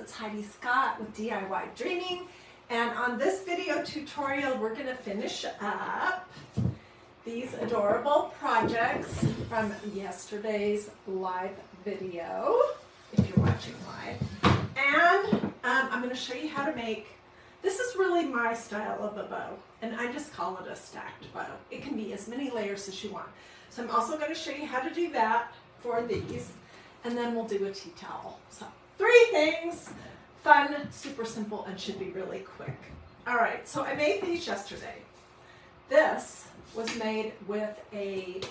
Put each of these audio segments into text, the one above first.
it's Hiedi Scott with DIY Dreaming, and on this video tutorial we're going to finish up these adorable projects from yesterday's live video, if you're watching live. And I'm going to show you how to make, this is really my style of a bow, and I just call it a stacked bow. It can be as many layers as you want. So I'm also going to show you how to do that for these, and then we'll do a tea towel. So 3 things, fun, super simple, and should be really quick. All right, so I made these yesterday. This was made with a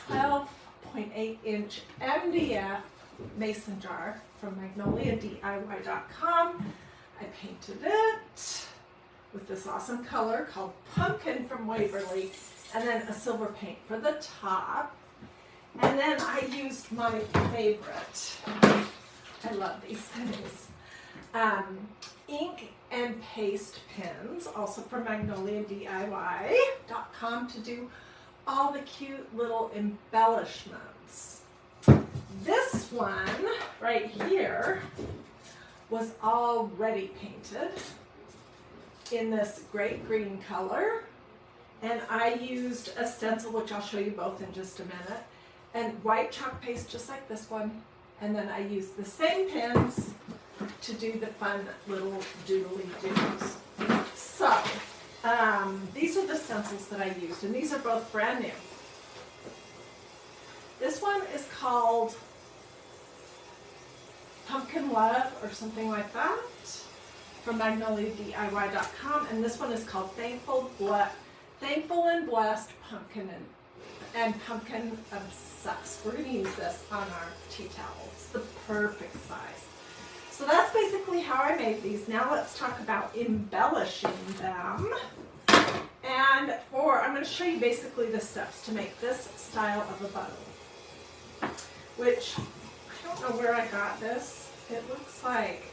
12.8 inch MDF mason jar from Magnolia, DIY.com. I painted it with this awesome color called Pumpkin from Waverly, and then a silver paint for the top. And then I used my favorite, I love these things, ink and paste pens, also from Magnolia, DIY.com, to do all the cute little embellishments. This one right here was already painted in this great green color, and I used a stencil, which I'll show you both in just a minute, and white chalk paste just like this one, and then I used the same pens to do the fun little doodly-doos. So these are the stencils that I used, and these are both brand new. This one is called Pumpkin Love or something like that from MagnoliaDIY.com, and this one is called Thankful and Blessed Pumpkin and Pumpkin Obsessed. We're going to use this on our tea towel. It's the perfect size. So that's basically how I made these. Now let's talk about embellishing them. And I'm going to show you basically the steps to make this style of a bow, which I don't know where I got this. It looks like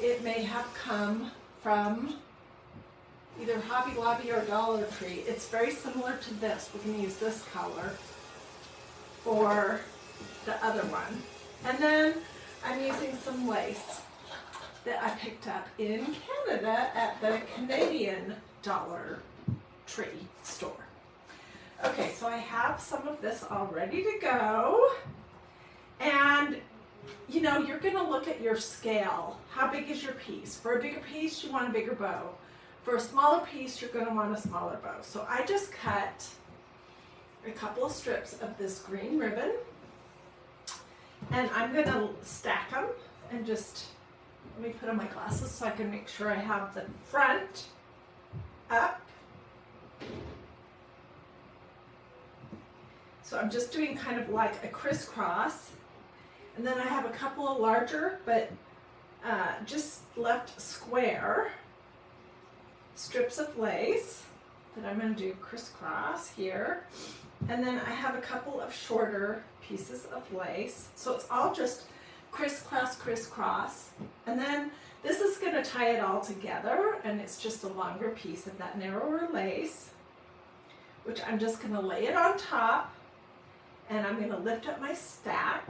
it may have come from either Hobby Lobby or Dollar Tree. It's very similar to this. We're going to use this color for the other one. And then I'm using some lace that I picked up in Canada at the Canadian Dollar Tree store. Okay, so I have some of this all ready to go. And you know, you're going to look at your scale. How big is your piece? For a bigger piece, you want a bigger bow. For a smaller piece, you're going to want a smaller bow. So I just cut a couple of strips of this green ribbon, and I'm going to stack them and just, let me put on my glasses so I can make sure I have the front up. So I'm just doing kind of like a crisscross. And then I have a couple of larger, but just left square strips of lace that I'm going to do crisscross here. And then I have a couple of shorter pieces of lace. So it's all just crisscross, crisscross. And then this is going to tie it all together, and it's just a longer piece of that narrower lace, which I'm just going to lay it on top, and I'm going to lift up my stack.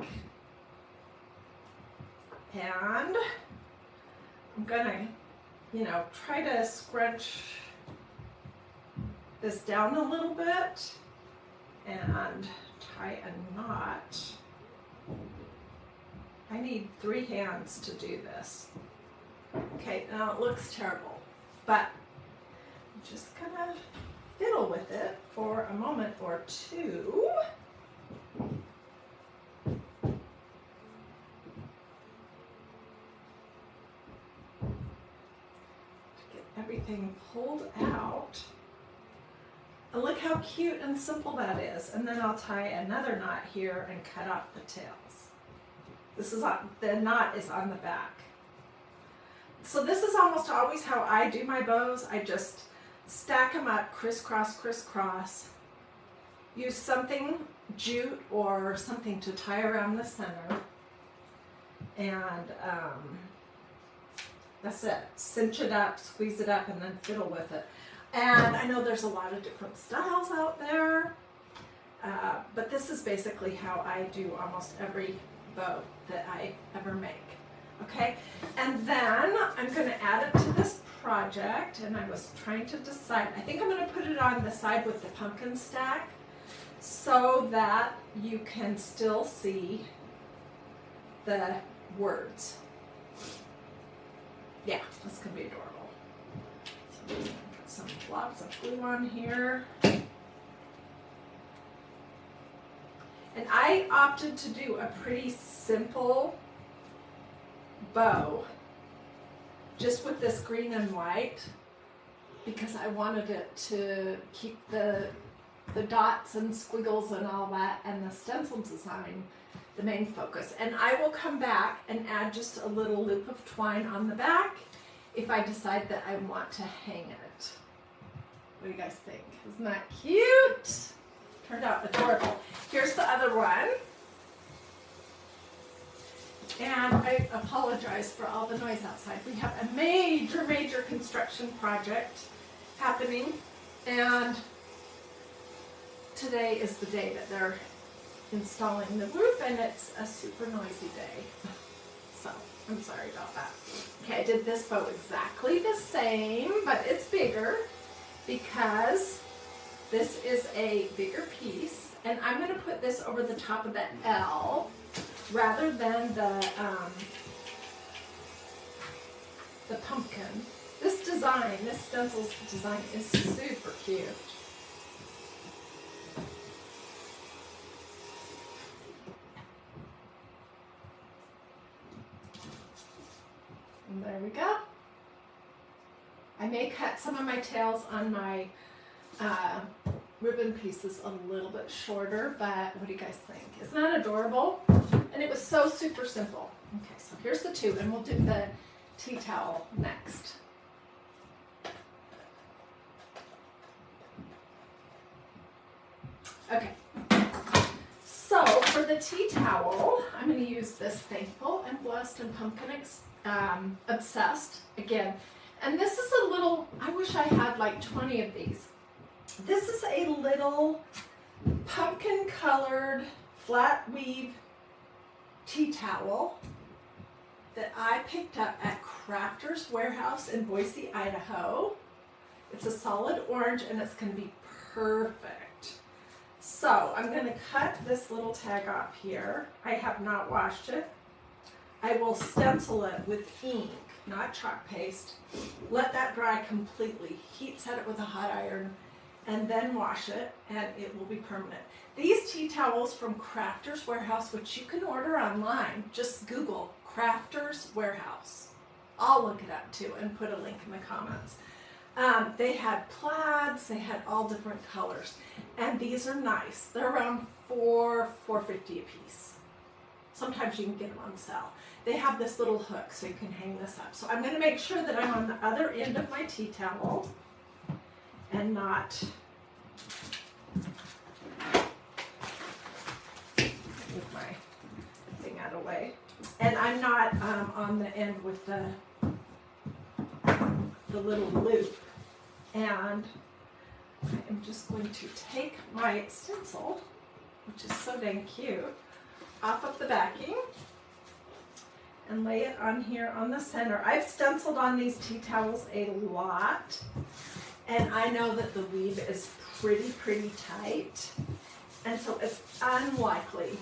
And I'm gonna, try to scrunch this down a little bit and tie a knot. I need 3 hands to do this. Okay, now it looks terrible, but I'm just gonna fiddle with it for a moment or two. Everything pulled out. And look how cute and simple that is. And then I'll tie another knot here and cut off the tails. This is the knot is on the back. So this is almost always how I do my bows. I just stack them up, crisscross, crisscross. Use something, jute or something to tie around the center. And that's it. Cinch it up, squeeze it up, and then fiddle with it. And I know there's a lot of different styles out there, but this is basically how I do almost every bow that I ever make. Okay, And then I'm going to add it to this project, and I was trying to decide. I think I'm going to put it on the side with the pumpkin stack so that you can still see the words. Yeah, that's going to be adorable. So I'm going to put some blobs of glue on here. And I opted to do a pretty simple bow, just with this green and white, because I wanted it to keep the dots and squiggles and all that, and the stencil design the main focus. And I will come back and add just a little loop of twine on the back if I decide that I want to hang it. What do you guys think? Isn't that cute? Turned out adorable. Here's the other one. And I apologize for all the noise outside. We have a major construction project happening, and today is the day that they're installing the roof, and it's a super noisy day. So I'm sorry about that. Okay, I did this bow exactly the same, but it's bigger because this is a bigger piece, and I'm going to put this over the top of the L rather than the pumpkin. This design, this stencil's design is super cute. And there we go. I may cut some of my tails on my ribbon pieces a little bit shorter, but what do you guys think? Isn't that adorable? And it was so super simple. Okay, so here's the two, and we'll do the tea towel next. Okay, so for the tea towel, I'm going to use this Thankful and Blessed and Pumpkin Obsessed again. And this is a little, I wish I had like 20 of these. This is a little pumpkin colored flat weave tea towel that I picked up at Crafter's Warehouse in Boise, Idaho. It's a solid orange, and it's going to be perfect. So I'm going to cut this little tag off here. I have not washed it. I will stencil it with ink, not chalk paste. Let that dry completely. Heat set it with a hot iron, and then wash it, and it will be permanent. These tea towels from Crafter's Warehouse, which you can order online, just Google Crafter's Warehouse. I'll look it up too and put a link in the comments. They had plaids, they had all different colors, and these are nice. They're around $4.50 a piece. Sometimes you can get them on sale. They have this little hook so you can hang this up. So I'm going to make sure that I'm on the other end of my tea towel and not move my thing out of the way. And I'm not on the end with the little loop. And I am just going to take my stencil, which is so dang cute, off of the backing and lay it on here on the center. I've stenciled on these tea towels a lot, and I know that the weave is pretty tight, and so it's unlikely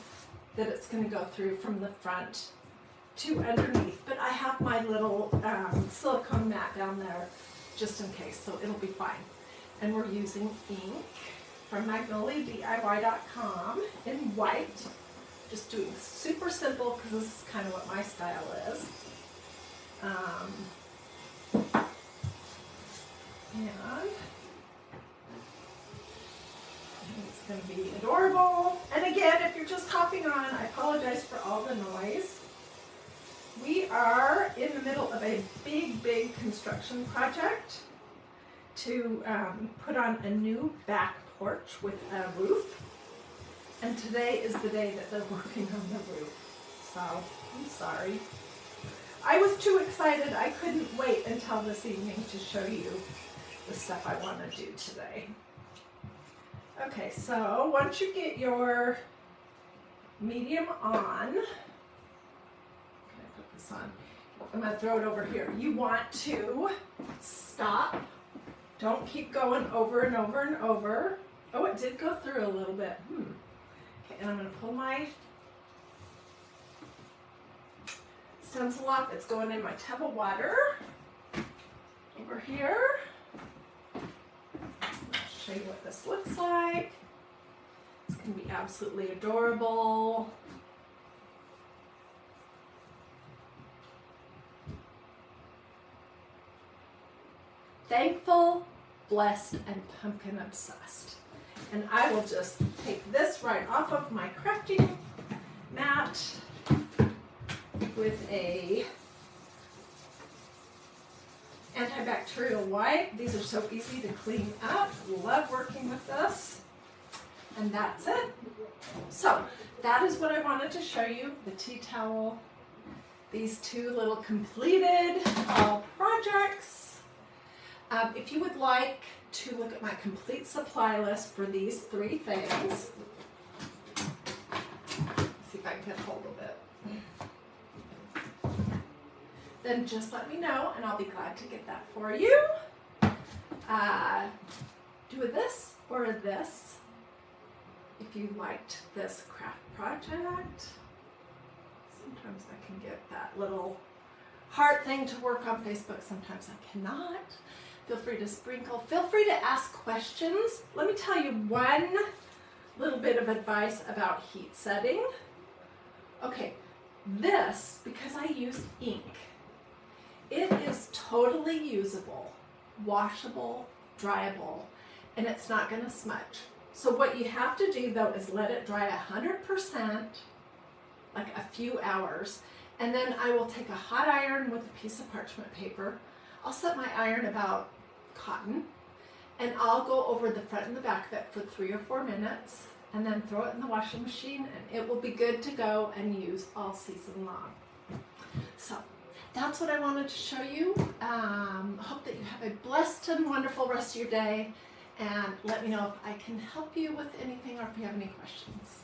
that it's going to go through from the front to underneath, but I have my little silicone mat down there just in case, so it'll be fine. And we're using ink from Magnolia DIY.com in white. Just doing super simple because this is kind of what my style is. And it's going to be adorable. And again, if you're just hopping on, I apologize for all the noise. We are in the middle of a big construction project to put on a new back porch with a roof. And today is the day that they're working on the roof. So, I'm sorry. I was too excited. I couldn't wait until this evening to show you the stuff I want to do today. Okay, so once you get your medium on, can I put this on? I'm going to throw it over here. You want to stop. Don't keep going over and over and over. Oh, it did go through a little bit. Okay, and I'm going to pull my stencil off. It's going in my tub of water. Over here. I'll show you what this looks like. It's going to be absolutely adorable. Thankful, blessed, and pumpkin obsessed. And I will just take this right off of my crafting mat with a antibacterial wipe. These are so easy to clean up. Love working with this. And that's it. So that is what I wanted to show you. The tea towel, these two little completed projects. If you would like to look at my complete supply list for these 3 things, see if I can get hold of it, then just let me know and I'll be glad to get that for you. Do a this or a this if you liked this craft project. Sometimes I can get that little heart thing to work on Facebook, sometimes I cannot. Feel free to sprinkle. Feel free to ask questions. Let me tell you one little bit of advice about heat setting. Okay, this, because I use ink, it is totally usable, washable, dryable, and it's not going to smudge. So what you have to do though is let it dry 100%, like a few hours, and then I will take a hot iron with a piece of parchment paper. I'll set my iron about cotton, and I'll go over the front and the back of it for 3 or 4 minutes, and then throw it in the washing machine, and it will be good to go and use all season long. So that's what I wanted to show you. Hope that you have a blessed and wonderful rest of your day, and let me know if I can help you with anything or if you have any questions.